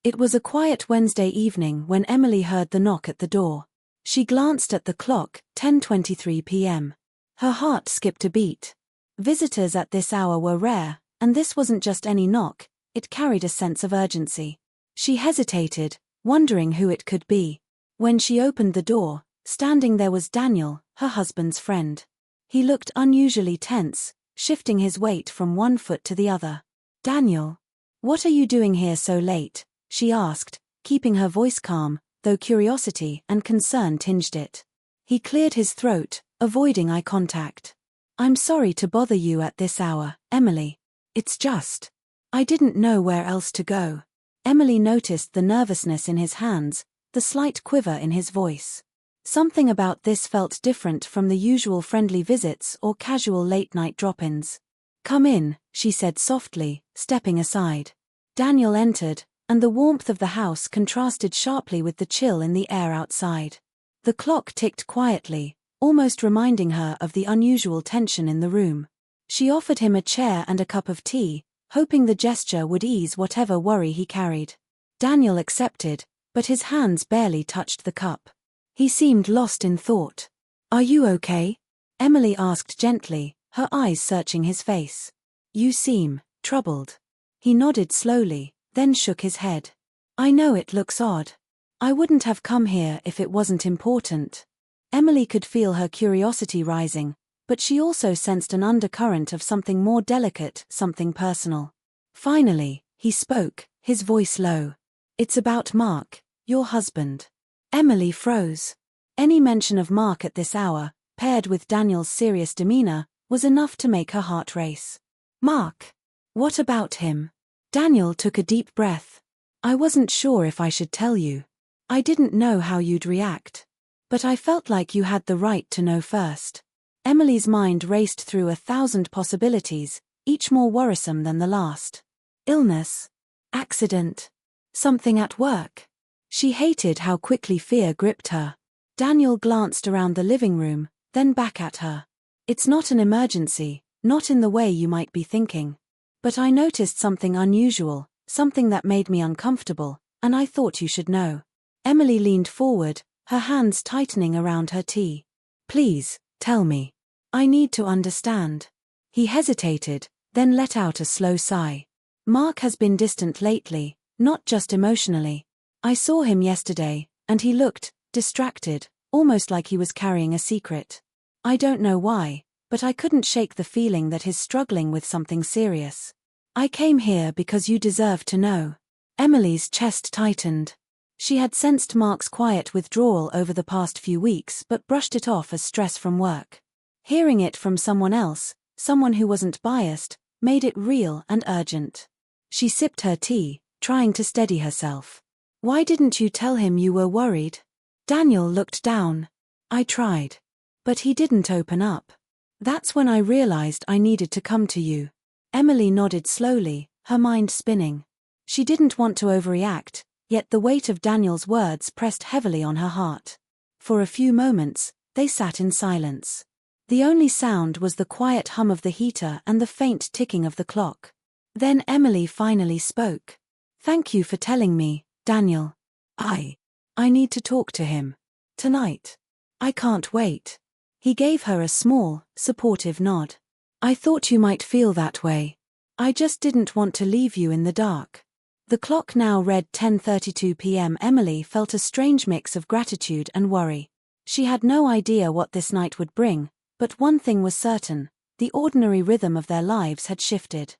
It was a quiet Wednesday evening when Emily heard the knock at the door. She glanced at the clock, 10:23 p.m. Her heart skipped a beat. Visitors at this hour were rare, and this wasn't just any knock, it carried a sense of urgency. She hesitated, wondering who it could be. When she opened the door, standing there was Daniel, her husband's friend. He looked unusually tense, shifting his weight from one foot to the other. "Daniel, what are you doing here so late?" she asked, keeping her voice calm, though curiosity and concern tinged it. He cleared his throat, avoiding eye contact. "I'm sorry to bother you at this hour, Emily. It's just, I didn't know where else to go." Emily noticed the nervousness in his hands, the slight quiver in his voice. Something about this felt different from the usual friendly visits or casual late-night drop-ins. "Come in," she said softly, stepping aside. Daniel entered, and the warmth of the house contrasted sharply with the chill in the air outside. The clock ticked quietly, almost reminding her of the unusual tension in the room. She offered him a chair and a cup of tea, hoping the gesture would ease whatever worry he carried. Daniel accepted, but his hands barely touched the cup. He seemed lost in thought. "Are you okay?" Emily asked gently, her eyes searching his face. "You seem troubled." He nodded slowly, then shook his head. "I know it looks odd. I wouldn't have come here if it wasn't important." Emily could feel her curiosity rising, but she also sensed an undercurrent of something more delicate, something personal. Finally, he spoke, his voice low. "It's about Mark, your husband." Emily froze. Any mention of Mark at this hour, paired with Daniel's serious demeanor, was enough to make her heart race. "Mark? What about him?" Daniel took a deep breath. "I wasn't sure if I should tell you. I didn't know how you'd react. But I felt like you had the right to know first." Emily's mind raced through 1,000 possibilities, each more worrisome than the last. Illness? Accident? Something at work? She hated how quickly fear gripped her. Daniel glanced around the living room, then back at her. "It's not an emergency, not in the way you might be thinking. But I noticed something unusual, something that made me uncomfortable, and I thought you should know." Emily leaned forward, her hands tightening around her tea. "Please, tell me. I need to understand." He hesitated, then let out a slow sigh. "Mark has been distant lately, not just emotionally. I saw him yesterday, and he looked distracted, almost like he was carrying a secret. I don't know why, but I couldn't shake the feeling that he's struggling with something serious. I came here because you deserve to know." Emily's chest tightened. She had sensed Mark's quiet withdrawal over the past few weeks but brushed it off as stress from work. Hearing it from someone else, someone who wasn't biased, made it real and urgent. She sipped her tea, trying to steady herself. "Why didn't you tell him you were worried?" Daniel looked down. "I tried. But he didn't open up. That's when I realized I needed to come to you." Emily nodded slowly, her mind spinning. She didn't want to overreact, yet the weight of Daniel's words pressed heavily on her heart. For a few moments, they sat in silence. The only sound was the quiet hum of the heater and the faint ticking of the clock. Then Emily finally spoke. "Thank you for telling me, Daniel. I need to talk to him. Tonight. I can't wait." He gave her a small, supportive nod. "I thought you might feel that way. I just didn't want to leave you in the dark." The clock now read 10:32 p.m. Emily felt a strange mix of gratitude and worry. She had no idea what this night would bring, but one thing was certain, the ordinary rhythm of their lives had shifted.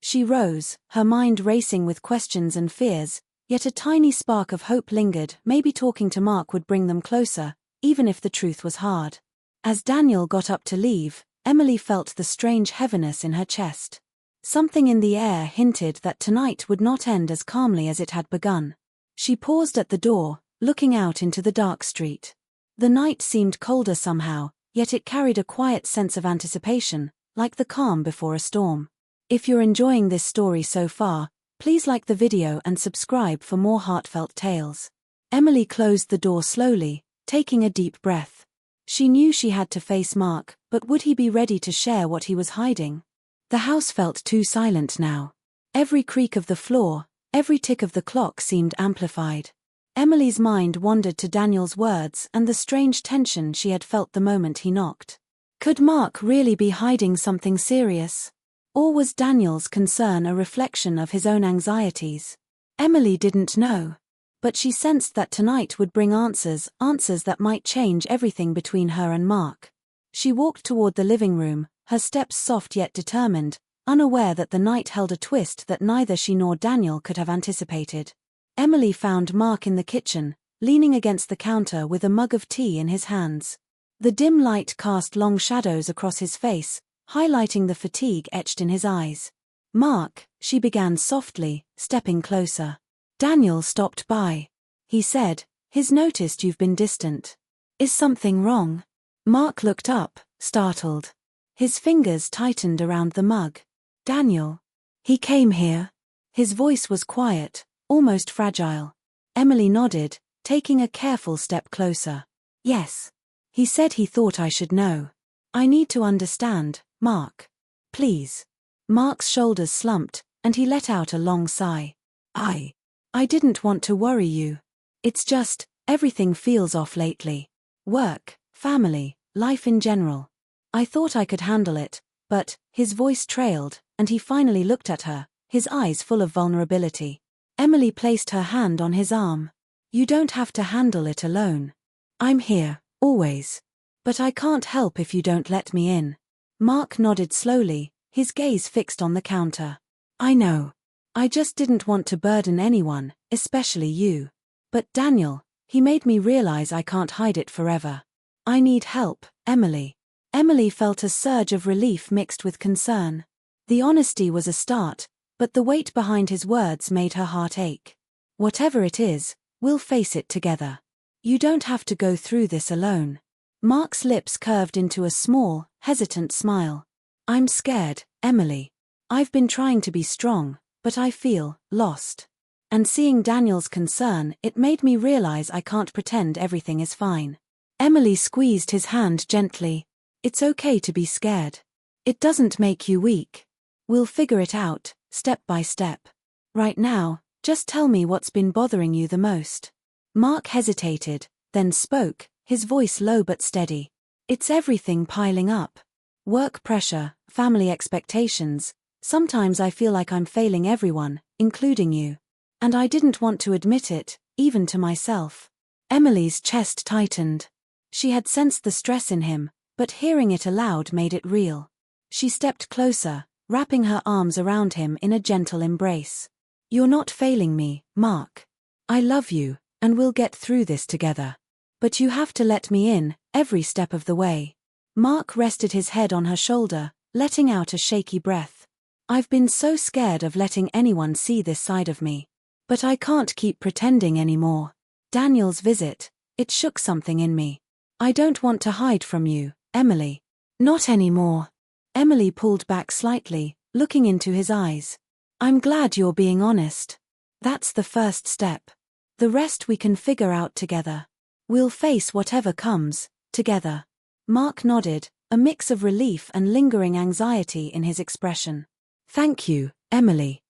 She rose, her mind racing with questions and fears, yet a tiny spark of hope lingered. Maybe talking to Mark would bring them closer, even if the truth was hard. As Daniel got up to leave, Emily felt the strange heaviness in her chest. Something in the air hinted that tonight would not end as calmly as it had begun. She paused at the door, looking out into the dark street. The night seemed colder somehow, yet it carried a quiet sense of anticipation, like the calm before a storm. If you're enjoying this story so far, please like the video and subscribe for more heartfelt tales. Emily closed the door slowly, taking a deep breath. She knew she had to face Mark, but would he be ready to share what he was hiding? The house felt too silent now. Every creak of the floor, Every tick of the clock seemed amplified. Emily's mind wandered to Daniel's words and the strange tension she had felt the moment he knocked. Could Mark really be hiding something serious? Or was Daniel's concern a reflection of his own anxieties? Emily didn't know. But she sensed that tonight would bring answers that might change everything between her and Mark. She walked toward the living room, her steps soft yet determined, unaware that the night held a twist that neither she nor Daniel could have anticipated. Emily found Mark in the kitchen, leaning against the counter with a mug of tea in his hands. The dim light cast long shadows across his face, highlighting the fatigue etched in his eyes. "Mark," she began softly, stepping closer. Daniel stopped by. He said, "He's noticed you've been distant. Is something wrong?" Mark looked up, startled. His fingers tightened around the mug. "Daniel. He came here." His voice was quiet, almost fragile. Emily nodded, taking a careful step closer. "Yes. He said he thought I should know. I need to understand, Mark. Please." Mark's shoulders slumped, and he let out a long sigh. I didn't want to worry you. It's just, everything feels off lately. Work, family, life in general. I thought I could handle it, but," his voice trailed, and he finally looked at her, his eyes full of vulnerability. Emily placed her hand on his arm. "You don't have to handle it alone. I'm here, always. But I can't help if you don't let me in." Mark nodded slowly, his gaze fixed on the counter. "I know. I just didn't want to burden anyone, especially you. But Daniel, he made me realize I can't hide it forever. I need help, Emily." Emily felt a surge of relief mixed with concern. The honesty was a start, but the weight behind his words made her heart ache. "Whatever it is, we'll face it together. You don't have to go through this alone." Mark's lips curved into a small, hesitant smile. "I'm scared, Emily. I've been trying to be strong, but I feel lost. And seeing Daniel's concern, it made me realize I can't pretend everything is fine." Emily squeezed his hand gently. "It's okay to be scared. It doesn't make you weak. We'll figure it out, step by step. Right now, just tell me what's been bothering you the most." Mark hesitated, then spoke, his voice low but steady. "It's everything piling up. Work pressure, family expectations. Sometimes I feel like I'm failing everyone, including you. And I didn't want to admit it, even to myself." Emily's chest tightened. She had sensed the stress in him, but hearing it aloud made it real. She stepped closer, wrapping her arms around him in a gentle embrace. "You're not failing me, Mark. I love you, and we'll get through this together. But you have to let me in, every step of the way." Mark rested his head on her shoulder, letting out a shaky breath. "I've been so scared of letting anyone see this side of me. But I can't keep pretending anymore. Daniel's visit, it shook something in me. I don't want to hide from you, Emily. Not anymore." Emily pulled back slightly, looking into his eyes. "I'm glad you're being honest. That's the first step. The rest we can figure out together. We'll face whatever comes, together." Mark nodded, a mix of relief and lingering anxiety in his expression. "Thank you, Emily.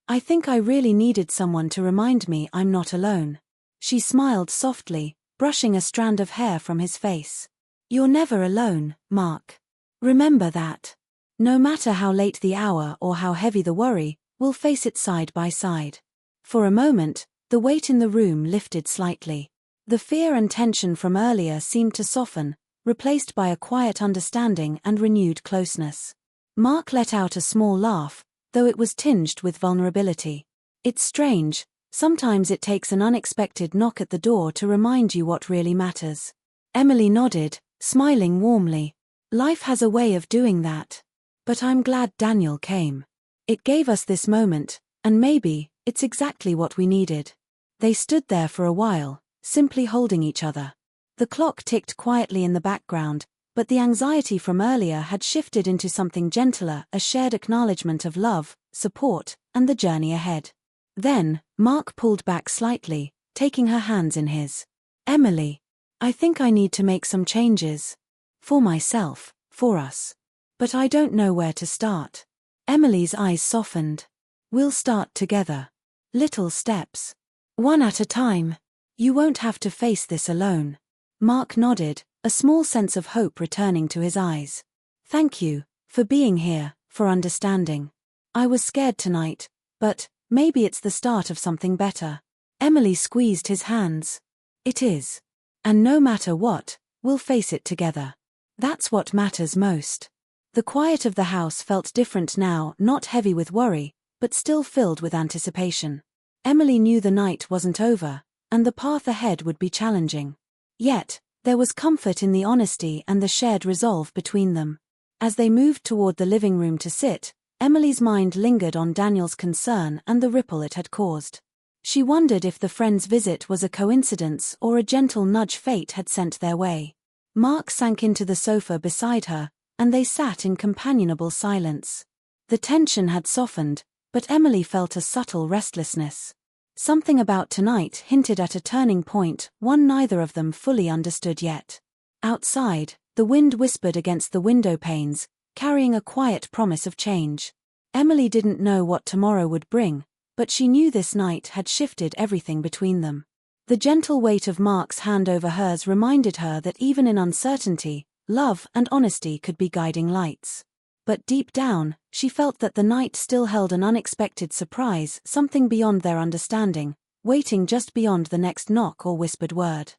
I think I really needed someone to remind me I'm not alone." She smiled softly, brushing a strand of hair from his face. "You're never alone, Mark. Remember that. No matter how late the hour or how heavy the worry, we'll face it side by side." For a moment, the weight in the room lifted slightly. The fear and tension from earlier seemed to soften, replaced by a quiet understanding and renewed closeness. Mark let out a small laugh, though it was tinged with vulnerability. "It's strange, sometimes it takes an unexpected knock at the door to remind you what really matters." Emily nodded, smiling warmly. "Life has a way of doing that. But I'm glad Daniel came. It gave us this moment, and maybe, it's exactly what we needed." They stood there for a while, simply holding each other. The clock ticked quietly in the background, but the anxiety from earlier had shifted into something gentler, a shared acknowledgement of love, support, and the journey ahead. Then, Mark pulled back slightly, taking her hands in his. "Emily, I think I need to make some changes. For myself, for us. But I don't know where to start." Emily's eyes softened. "We'll start together." Little steps. One at a time. You won't have to face this alone. Mark nodded, a small sense of hope returning to his eyes. Thank you, for being here, for understanding. I was scared tonight, but maybe it's the start of something better. Emily squeezed his hands. It is. And no matter what, we'll face it together. That's what matters most. The quiet of the house felt different now, not heavy with worry, but still filled with anticipation. Emily knew the night wasn't over, and the path ahead would be challenging. Yet, there was comfort in the honesty and the shared resolve between them. As they moved toward the living room to sit, Emily's mind lingered on Daniel's concern and the ripple it had caused. She wondered if the friend's visit was a coincidence or a gentle nudge fate had sent their way. Mark sank into the sofa beside her, and they sat in companionable silence. The tension had softened, but Emily felt a subtle restlessness. Something about tonight hinted at a turning point, one neither of them fully understood yet. Outside, the wind whispered against the window panes, carrying a quiet promise of change. Emily didn't know what tomorrow would bring, but she knew this night had shifted everything between them. The gentle weight of Mark's hand over hers reminded her that even in uncertainty, love and honesty could be guiding lights. But deep down, she felt that the night still held an unexpected surprise, something beyond their understanding, waiting just beyond the next knock or whispered word.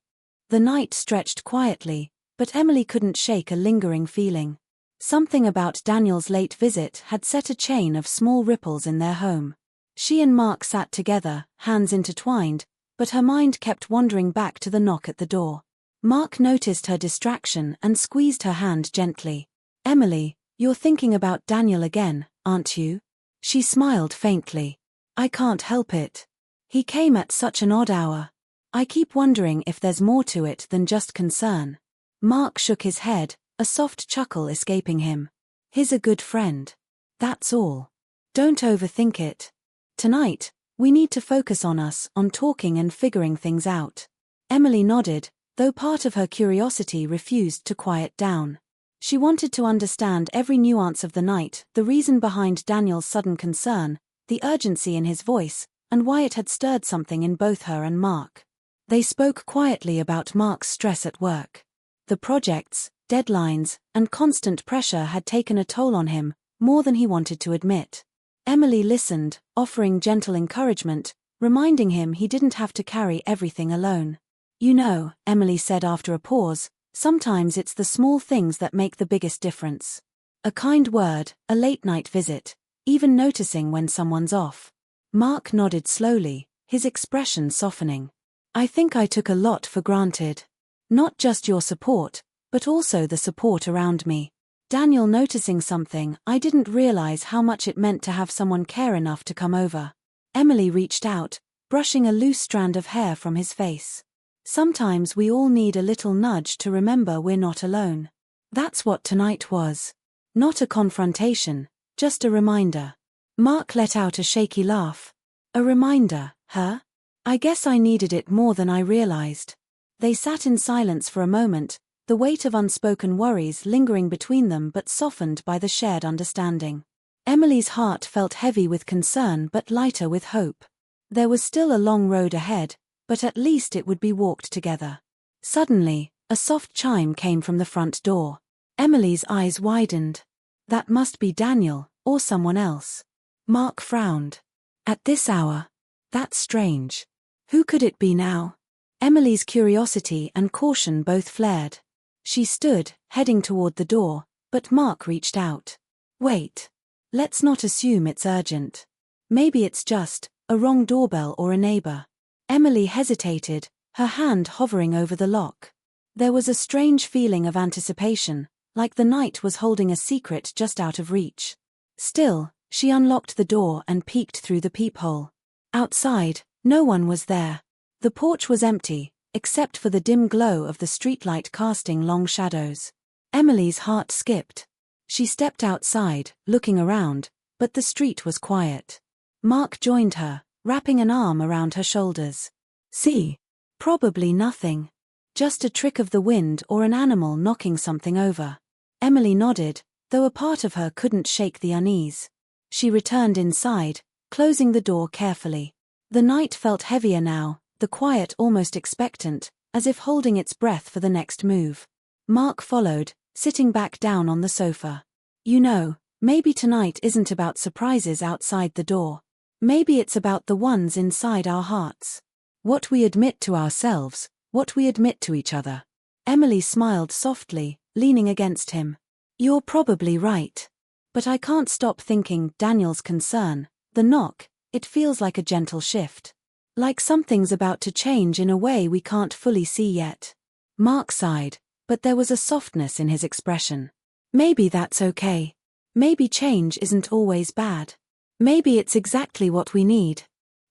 The night stretched quietly, but Emily couldn't shake a lingering feeling. Something about Daniel's late visit had set a chain of small ripples in their home. She and Mark sat together, hands intertwined, but her mind kept wandering back to the knock at the door. Mark noticed her distraction and squeezed her hand gently. Emily, you're thinking about Daniel again, aren't you? She smiled faintly. I can't help it. He came at such an odd hour. I keep wondering if there's more to it than just concern. Mark shook his head, a soft chuckle escaping him. He's a good friend. That's all. Don't overthink it. Tonight, we need to focus on us, on talking and figuring things out. Emily nodded, though part of her curiosity refused to quiet down. She wanted to understand every nuance of the night, the reason behind Daniel's sudden concern, the urgency in his voice, and why it had stirred something in both her and Mark. They spoke quietly about Mark's stress at work. The projects, deadlines, and constant pressure had taken a toll on him, more than he wanted to admit. Emily listened, offering gentle encouragement, reminding him he didn't have to carry everything alone. You know, Emily said after a pause, sometimes it's the small things that make the biggest difference. A kind word, a late-night visit, even noticing when someone's off. Mark nodded slowly, his expression softening. I think I took a lot for granted. Not just your support, but also the support around me. Daniel noticing something, I didn't realize how much it meant to have someone care enough to come over. Emily reached out, brushing a loose strand of hair from his face. Sometimes we all need a little nudge to remember we're not alone. That's what tonight was. Not a confrontation, just a reminder. Mark let out a shaky laugh. A reminder, huh? I guess I needed it more than I realized. They sat in silence for a moment, the weight of unspoken worries lingering between them but softened by the shared understanding. Emily's heart felt heavy with concern but lighter with hope. There was still a long road ahead, but at least it would be walked together. Suddenly, a soft chime came from the front door. Emily's eyes widened. That must be Daniel, or someone else. Mark frowned. At this hour? That's strange. Who could it be now? Emily's curiosity and caution both flared. She stood, heading toward the door, but Mark reached out. Wait. Let's not assume it's urgent. Maybe it's just a wrong doorbell or a neighbor. Emily hesitated, her hand hovering over the lock. There was a strange feeling of anticipation, like the night was holding a secret just out of reach. Still, she unlocked the door and peeked through the peephole. Outside, no one was there. The porch was empty, except for the dim glow of the streetlight casting long shadows. Emily's heart skipped. She stepped outside, looking around, but the street was quiet. Mark joined her, wrapping an arm around her shoulders. See? Probably nothing. Just a trick of the wind or an animal knocking something over. Emily nodded, though a part of her couldn't shake the unease. She returned inside, closing the door carefully. The night felt heavier now, the quiet almost expectant, as if holding its breath for the next move. Mark followed, sitting back down on the sofa. You know, maybe tonight isn't about surprises outside the door. Maybe it's about the ones inside our hearts. What we admit to ourselves, what we admit to each other. Emily smiled softly, leaning against him. You're probably right. But I can't stop thinking Daniel's concern, the knock, it feels like a gentle shift. Like something's about to change in a way we can't fully see yet. Mark sighed, but there was a softness in his expression. Maybe that's okay. Maybe change isn't always bad. Maybe it's exactly what we need.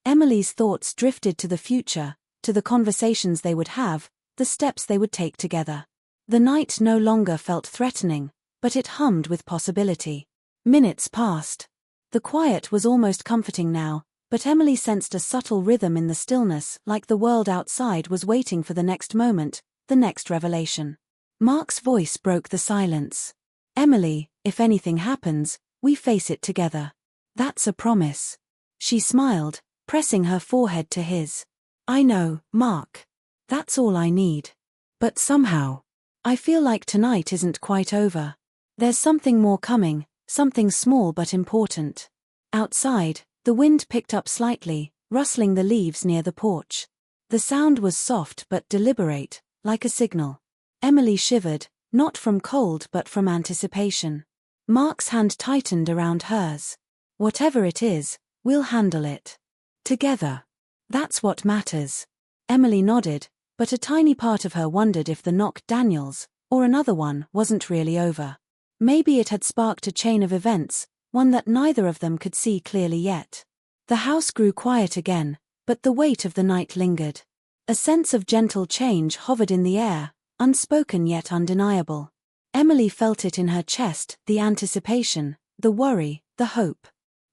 Emily's thoughts drifted to the future, to the conversations they would have, the steps they would take together. The night no longer felt threatening, but it hummed with possibility. Minutes passed. The quiet was almost comforting now, but Emily sensed a subtle rhythm in the stillness, like the world outside was waiting for the next moment, the next revelation. Mark's voice broke the silence. Emily, if anything happens, we face it together. That's a promise. She smiled, pressing her forehead to his. I know, Mark. That's all I need. But somehow, I feel like tonight isn't quite over. There's something more coming, something small but important. Outside, the wind picked up slightly, rustling the leaves near the porch. The sound was soft but deliberate, like a signal. Emily shivered, not from cold but from anticipation. Mark's hand tightened around hers. Whatever it is, we'll handle it. Together. That's what matters. Emily nodded, but a tiny part of her wondered if the knock Daniel's, or another one, wasn't really over. Maybe it had sparked a chain of events, one that neither of them could see clearly yet. The house grew quiet again, but the weight of the night lingered. A sense of gentle change hovered in the air, unspoken yet undeniable. Emily felt it in her chest, the anticipation, the worry, the hope.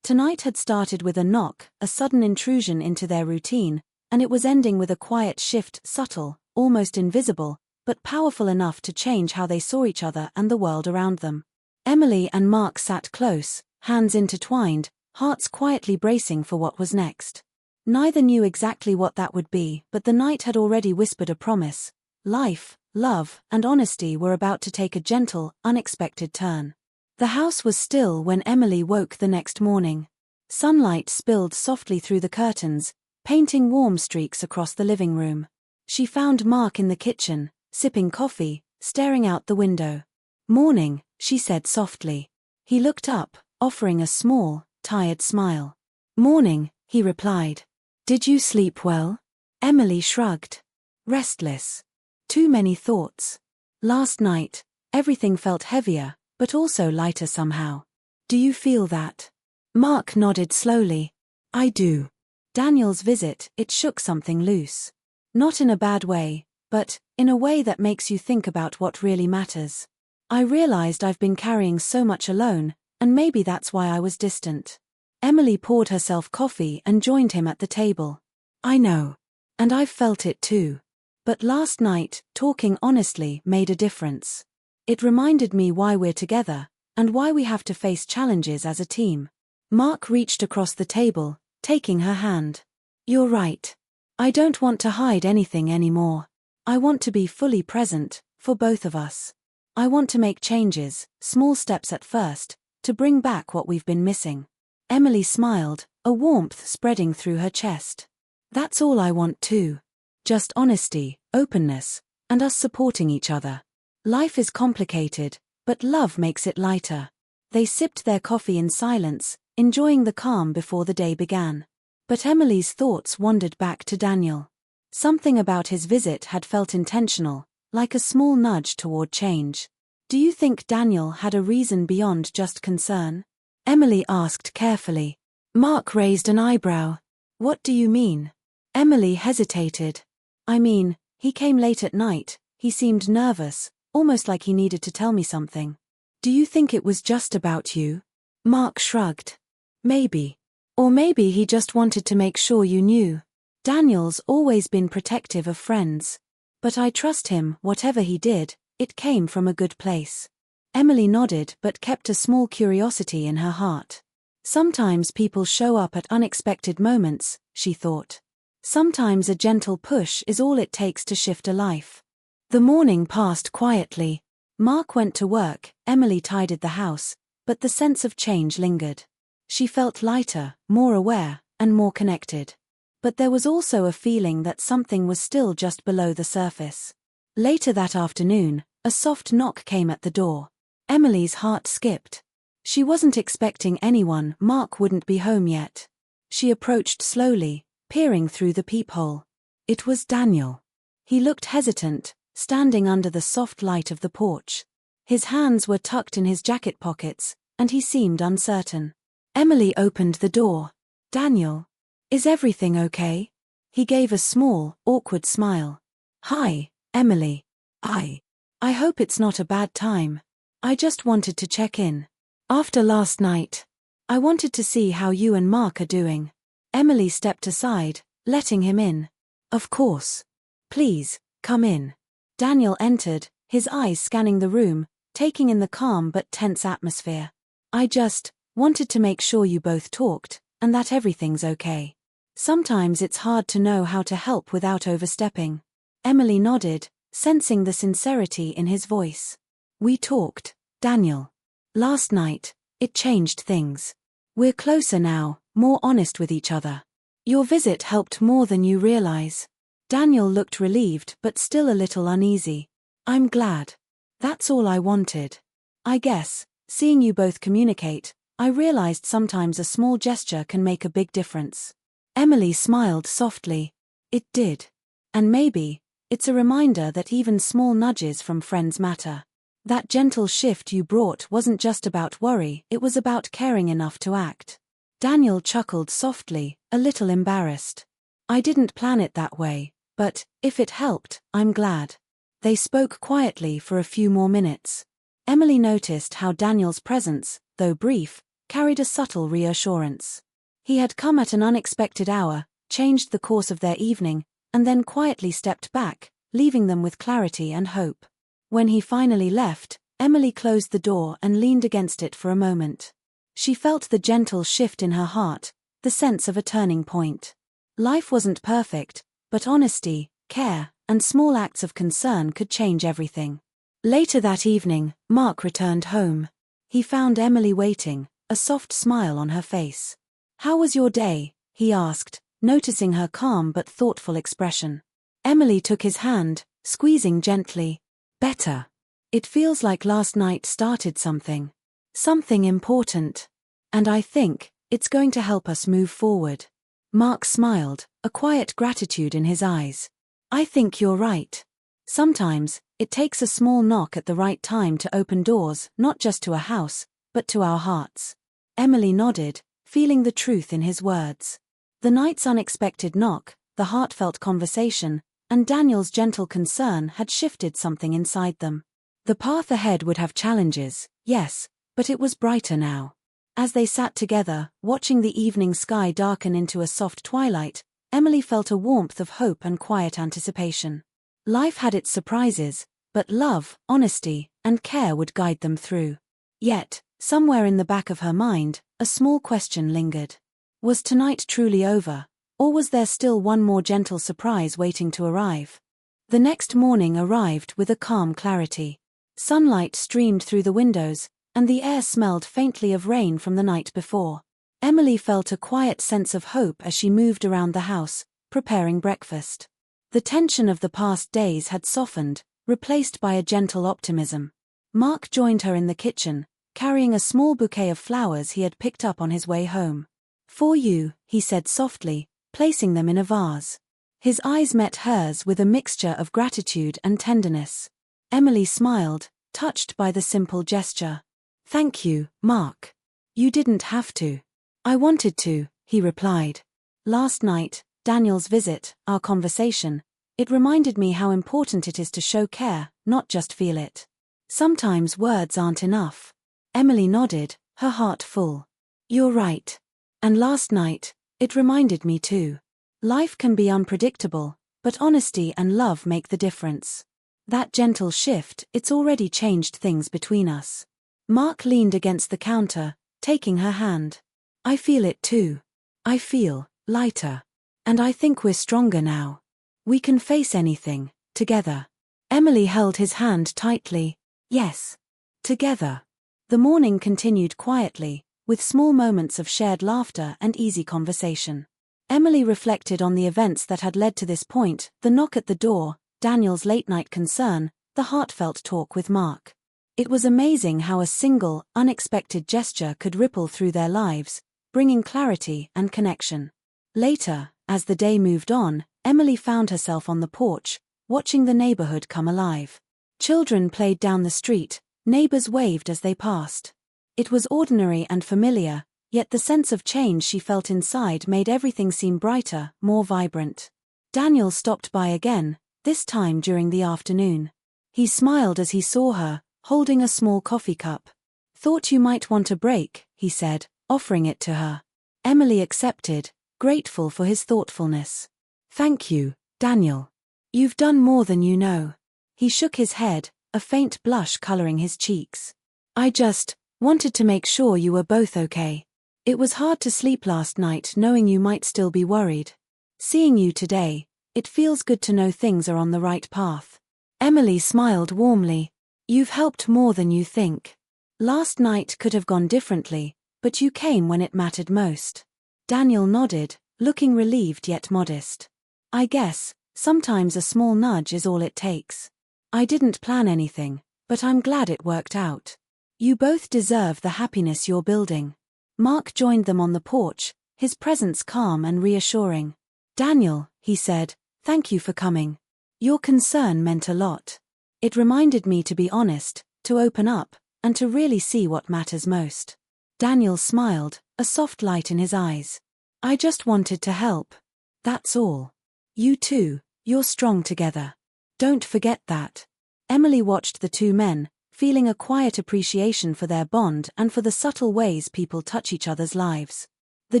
Tonight had started with a knock, a sudden intrusion into their routine, and it was ending with a quiet shift, subtle, almost invisible, but powerful enough to change how they saw each other and the world around them. Emily and Mark sat close, hands intertwined, hearts quietly bracing for what was next. Neither knew exactly what that would be, but the night had already whispered a promise. Life, love, and honesty were about to take a gentle, unexpected turn. The house was still when Emily woke the next morning. Sunlight spilled softly through the curtains, painting warm streaks across the living room. She found Mark in the kitchen, sipping coffee, staring out the window. Morning, she said softly. He looked up, offering a small, tired smile. Morning, he replied. Did you sleep well? Emily shrugged. Restless. Too many thoughts. Last night, everything felt heavier, but also lighter somehow. Do you feel that? Mark nodded slowly. I do. Daniel's visit, it shook something loose. Not in a bad way, but in a way that makes you think about what really matters. I realized I've been carrying so much alone, and maybe that's why I was distant. Emily poured herself coffee and joined him at the table. I know. And I've felt it too. But last night, talking honestly made a difference. It reminded me why we're together, and why we have to face challenges as a team. Mark reached across the table, taking her hand. You're right. I don't want to hide anything anymore. I want to be fully present, for both of us. I want to make changes, small steps at first, to bring back what we've been missing. Emily smiled, a warmth spreading through her chest. That's all I want too. Just honesty, openness, and us supporting each other. Life is complicated, but love makes it lighter. They sipped their coffee in silence, enjoying the calm before the day began. But Emily's thoughts wandered back to Daniel. Something about his visit had felt intentional, like a small nudge toward change. Do you think Daniel had a reason beyond just concern? Emily asked carefully. Mark raised an eyebrow. What do you mean? Emily hesitated. I mean, he came late at night, he seemed nervous, almost like he needed to tell me something. Do you think it was just about you? Mark shrugged. Maybe. Or maybe he just wanted to make sure you knew. Daniel's always been protective of friends. But I trust him, whatever he did, it came from a good place. Emily nodded but kept a small curiosity in her heart. Sometimes people show up at unexpected moments, she thought. Sometimes a gentle push is all it takes to shift a life. The morning passed quietly. Mark went to work, Emily tidied the house, but the sense of change lingered. She felt lighter, more aware, and more connected. But there was also a feeling that something was still just below the surface. Later that afternoon, a soft knock came at the door. Emily's heart skipped. She wasn't expecting anyone. Mark wouldn't be home yet. She approached slowly, peering through the peephole. It was Daniel. He looked hesitant, standing under the soft light of the porch. His hands were tucked in his jacket pockets, and he seemed uncertain. Emily opened the door. "Daniel, is everything okay?" He gave a small, awkward smile. "Hi, Emily. I hope it's not a bad time. I just wanted to check in. After last night, I wanted to see how you and Mark are doing." Emily stepped aside, letting him in. "Of course. Please, come in." Daniel entered, his eyes scanning the room, taking in the calm but tense atmosphere. "I just wanted to make sure you both talked, and that everything's okay. Sometimes it's hard to know how to help without overstepping." Emily nodded, sensing the sincerity in his voice. "We talked, Daniel. Last night, it changed things. We're closer now, more honest with each other. Your visit helped more than you realize." Daniel looked relieved but still a little uneasy. "I'm glad. That's all I wanted. I guess, seeing you both communicate, I realized sometimes a small gesture can make a big difference." Emily smiled softly. "It did. And maybe it's a reminder that even small nudges from friends matter. That gentle shift you brought wasn't just about worry, it was about caring enough to act." Daniel chuckled softly, a little embarrassed. "I didn't plan it that way, but if it helped, I'm glad." They spoke quietly for a few more minutes. Emily noticed how Daniel's presence, though brief, carried a subtle reassurance. He had come at an unexpected hour, changed the course of their evening, and then quietly stepped back, leaving them with clarity and hope. When he finally left, Emily closed the door and leaned against it for a moment. She felt the gentle shift in her heart, the sense of a turning point. Life wasn't perfect, but honesty, care, and small acts of concern could change everything. Later that evening, Mark returned home. He found Emily waiting, a soft smile on her face. "How was your day?" he asked, noticing her calm but thoughtful expression. Emily took his hand, squeezing gently. "Better. It feels like last night started something. Something important. And I think it's going to help us move forward." Mark smiled, a quiet gratitude in his eyes. "I think you're right. Sometimes, it takes a small knock at the right time to open doors, not just to a house, but to our hearts." Emily nodded, feeling the truth in his words. The night's unexpected knock, the heartfelt conversation, and Daniel's gentle concern had shifted something inside them. The path ahead would have challenges, yes, but it was brighter now. As they sat together, watching the evening sky darken into a soft twilight, Emily felt a warmth of hope and quiet anticipation. Life had its surprises, but love, honesty, and care would guide them through. Yet, somewhere in the back of her mind, a small question lingered. Was tonight truly over, or was there still one more gentle surprise waiting to arrive? The next morning arrived with a calm clarity. Sunlight streamed through the windows, and the air smelled faintly of rain from the night before. Emily felt a quiet sense of hope as she moved around the house, preparing breakfast. The tension of the past days had softened, replaced by a gentle optimism. Mark joined her in the kitchen, carrying a small bouquet of flowers he had picked up on his way home. "For you," he said softly, placing them in a vase. His eyes met hers with a mixture of gratitude and tenderness. Emily smiled, touched by the simple gesture. "Thank you, Mark. You didn't have to." "I wanted to," he replied. "Last night, Daniel's visit, our conversation, it reminded me how important it is to show care, not just feel it. Sometimes words aren't enough." Emily nodded, her heart full. "You're right. And last night, it reminded me too. Life can be unpredictable, but honesty and love make the difference. That gentle shift, it's already changed things between us." Mark leaned against the counter, taking her hand. "I feel it too. I feel lighter." And I think we're stronger now. We can face anything, together. Emily held his hand tightly. Yes. Together. The morning continued quietly, with small moments of shared laughter and easy conversation. Emily reflected on the events that had led to this point: the knock at the door, Daniel's late-night concern, the heartfelt talk with Mark. It was amazing how a single, unexpected gesture could ripple through their lives, bringing clarity and connection. Later, as the day moved on, Emily found herself on the porch, watching the neighborhood come alive. Children played down the street, neighbors waved as they passed. It was ordinary and familiar, yet the sense of change she felt inside made everything seem brighter, more vibrant. Daniel stopped by again, this time during the afternoon. He smiled as he saw her, holding a small coffee cup. "Thought you might want a break," he said, offering it to her. Emily accepted, grateful for his thoughtfulness. "Thank you, Daniel. You've done more than you know." He shook his head, a faint blush coloring his cheeks. "I just wanted to make sure you were both okay. It was hard to sleep last night knowing you might still be worried. Seeing you today, it feels good to know things are on the right path." Emily smiled warmly. "You've helped more than you think. Last night could have gone differently, but you came when it mattered most." Daniel nodded, looking relieved yet modest. "I guess, sometimes a small nudge is all it takes. I didn't plan anything, but I'm glad it worked out. You both deserve the happiness you're building." Mark joined them on the porch, his presence calm and reassuring. "Daniel," he said, "thank you for coming. Your concern meant a lot. It reminded me to be honest, to open up, and to really see what matters most." Daniel smiled, a soft light in his eyes. "I just wanted to help. That's all. You two, you're strong together. Don't forget that." Emily watched the two men, feeling a quiet appreciation for their bond and for the subtle ways people touch each other's lives. The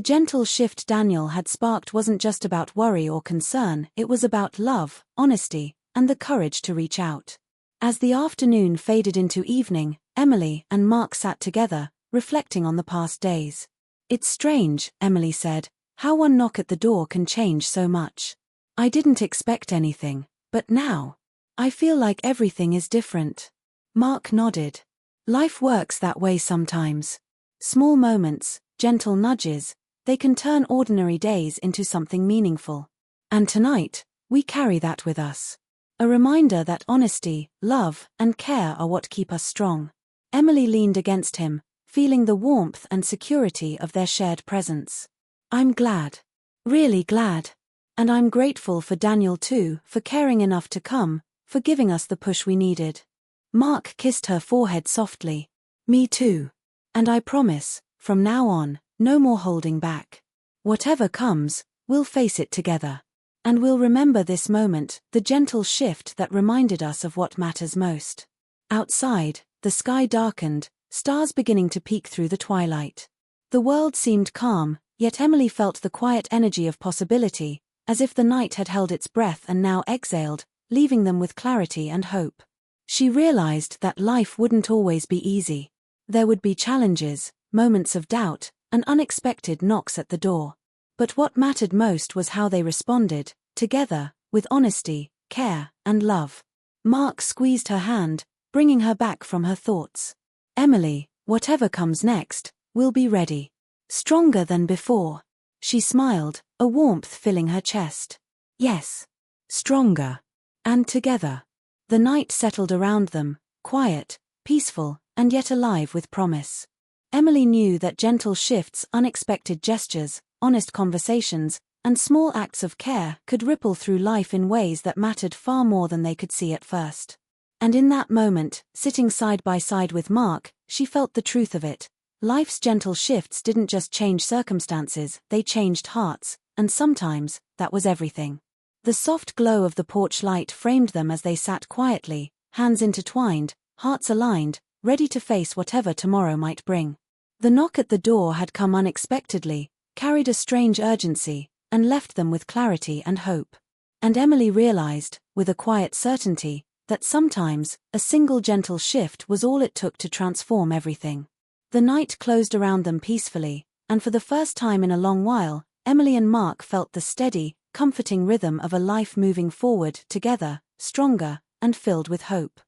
gentle shift Daniel had sparked wasn't just about worry or concern, it was about love, honesty, and the courage to reach out. As the afternoon faded into evening, Emily and Mark sat together, reflecting on the past days. "It's strange," Emily said, "how one knock at the door can change so much. I didn't expect anything, but now I feel like everything is different." Mark nodded. "Life works that way sometimes. Small moments, gentle nudges, they can turn ordinary days into something meaningful. And tonight, we carry that with us. A reminder that honesty, love, and care are what keep us strong." Emily leaned against him, feeling the warmth and security of their shared presence. "I'm glad. Really glad. And I'm grateful for Daniel too, for caring enough to come, for giving us the push we needed." Mark kissed her forehead softly. "Me too. And I promise, from now on, no more holding back. Whatever comes, we'll face it together. And we'll remember this moment, the gentle shift that reminded us of what matters most." Outside, the sky darkened, stars beginning to peek through the twilight. The world seemed calm, yet Emily felt the quiet energy of possibility, as if the night had held its breath and now exhaled, leaving them with clarity and hope. She realized that life wouldn't always be easy. There would be challenges, moments of doubt, and unexpected knocks at the door. But what mattered most was how they responded, together, with honesty, care, and love. Mark squeezed her hand, bringing her back from her thoughts. "Emily, whatever comes next, we'll be ready. Stronger than before." She smiled, a warmth filling her chest. "Yes. Stronger. And together." The night settled around them, quiet, peaceful, and yet alive with promise. Emily knew that gentle shifts, unexpected gestures, honest conversations, and small acts of care could ripple through life in ways that mattered far more than they could see at first. And in that moment, sitting side by side with Mark, she felt the truth of it. Life's gentle shifts didn't just change circumstances, they changed hearts, and sometimes, that was everything. The soft glow of the porch light framed them as they sat quietly, hands intertwined, hearts aligned, ready to face whatever tomorrow might bring. The knock at the door had come unexpectedly, carried a strange urgency, and left them with clarity and hope. And Emily realized, with a quiet certainty, that sometimes, a single gentle shift was all it took to transform everything. The night closed around them peacefully, and for the first time in a long while, Emily and Mark felt the steady, comforting rhythm of a life moving forward together, stronger, and filled with hope.